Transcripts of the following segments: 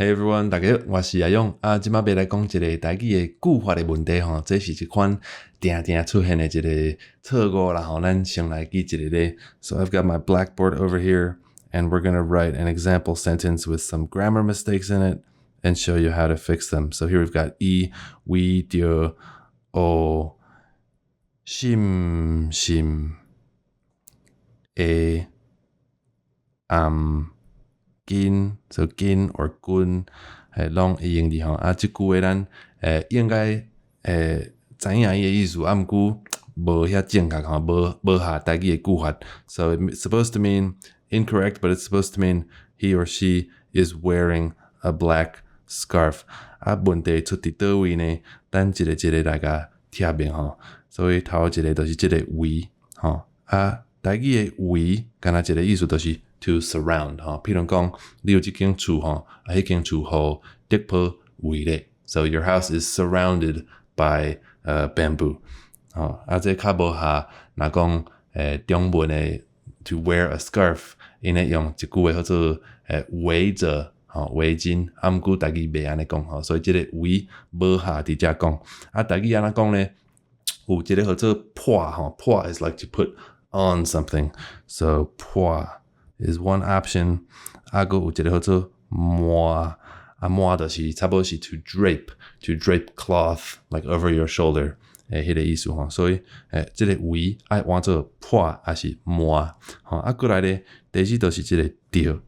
Hey everyone，大家好，我是阿勇啊。今麦要来讲一个台语的句法的问题吼，这是一款定定出现的一个错误啦吼。咱先来记一个咧。So I've got my blackboard over here, and we're gonna write an example sentence with some grammar mistakes in it, and show you how to fix them. So here we've got we丢o 심 a 긴 so 紧 or 군拢会用的吼啊，这句话咱应该知影伊的意思，啊，毋过无遐正确吼，无下台语的句法。So it's supposed to mean incorrect, but it's supposed to mean he or she is wearing a black scarf. 啊，问题出伫倒位呢？咱一个一个来甲贴面吼。所以头一个就是这个围吼啊，台语的围，敢若一个意思就是 to surround 吼。譬如讲，你有一间厝吼，啊，迄间厝互竹坡围咧。So your house is surrounded by bamboo. 吼啊，这较无下，若讲中文的 to wear a scarf， 因咧用一句话叫做围着。吼围巾，啊，毋过台语袂安尼讲吼，所以即个围无下伫遮讲。啊，台语安怎讲咧？有一个叫做破吼，破 is like to put on something， so 破 is one option。啊，佫有一个叫做抹，啊抹就是差不多是 to drape cloth like over your shoulder， 迄个意思吼。所以即个围爱换做破还是抹？吼啊，过来咧，第四就是即个钓，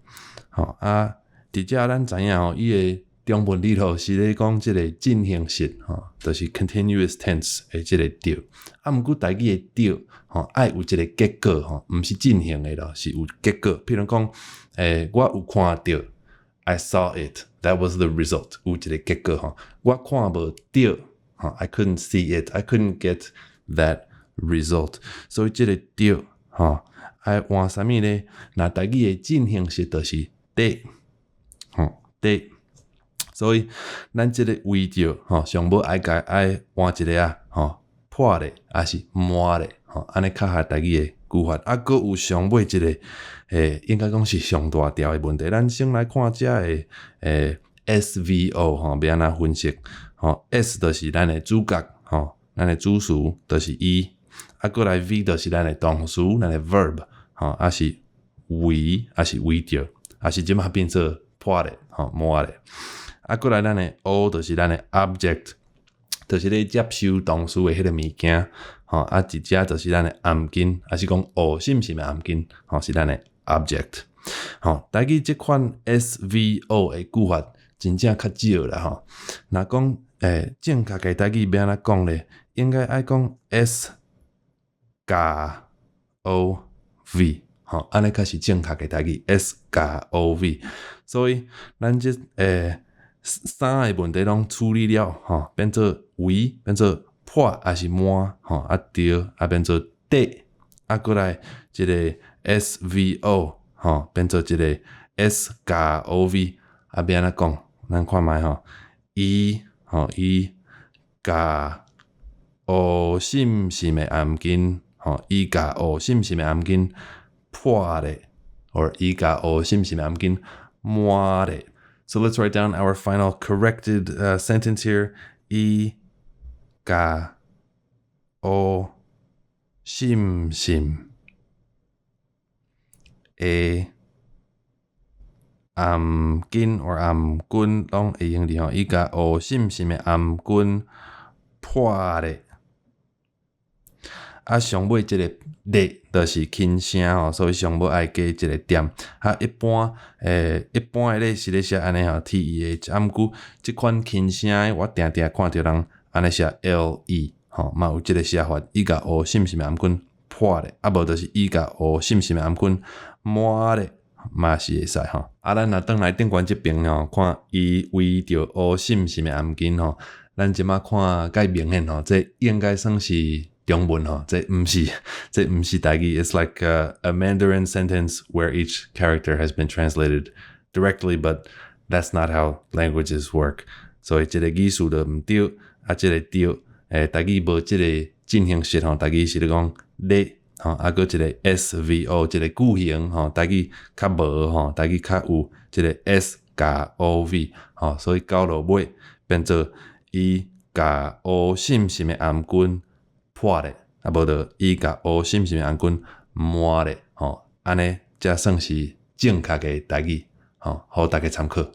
吼啊。伫遮咱知影吼，伊的中文里头是咧讲即个进行式吼，就是 continuous tense 的即个钓。啊，毋过台语的钓吼，爱有一个结果吼，毋是进行的咯，是有结果。譬如讲，我有看到 ，I saw it， that was the result， 有一个结果吼。我看无到吼 ，I couldn't see it，I couldn't get that result。所以即个钓吼，爱换啥物咧？那台语的进行式就是得。对，所以咱即个为着吼，上无爱换一个啊，吼破咧，还是抹咧，吼安尼较下台语的句法。啊，佫有上尾一个应该讲是上大条的问题。咱先来看遮的SVO 吼，要安怎分析？吼 S 就是咱的主角，吼咱的主词就是伊，啊，佫来 V 就是咱的动词，咱的 verb， 吼啊是为，还是为着，还是即马变做破咧，吼抹咧，啊，过来咱的 O 就是咱的 object， 就是咧接收动词的迄个物件，吼啊，一只就是咱的頷筋，还是讲是毋是頷筋，吼是咱的 object， 吼，台语即款 SVO 的句法真正较少啦，吼。若讲正确的台语要安怎讲咧？应该爱讲 S 加 OV。吼，安尼才是正确的台语 S 加 OV， 所以咱这三个问题拢处理了，吼，变做为，变做破还是抹，吼，啊对，啊变做得，啊过来一个 SVO， 吼，变做一个 S 加 OV， 啊要安怎讲？咱看觅吼，伊加心心的頷筋，吼，伊加心心的頷筋。破咧 or 伊甲心是頷筋抹咧。So let's write down our final corrected sentence here. 伊甲心的頷筋 or 頷筋拢会用的吼，伊甲心的頷筋破咧。啊，上尾即个咧，就是轻声吼，所以上尾爱加一个点。啊，一般的咧是咧写安尼吼 TEH， 啊，毋过即款轻声我定定看到人安尼写 LE 吼，嘛有即个写法，伊甲心是頷筋破咧，啊无就是伊甲心是頷筋抹咧，嘛是会使吼。啊，咱若转来顶悬即边吼，看伊为着心是頷筋吼，咱即马看介明显吼，这应该算是。中文吼，这毋是台语。It's like a Mandarin sentence where each character has been translated directly, but that's not how languages work. 所以这个意思就毋对，啊，这个对，台语无这个进行式吼，台语是咧讲咧，吼，啊，佫一个 SVO， 这个句型吼，台语较无吼，台语较有这个 S 甲乌味，吼，所以到落尾变做伊甲乌心心的颔棍破咧，啊无就伊甲乌心心的颔棍磨咧，吼，安尼才算是正确的台语，吼，互大家参考。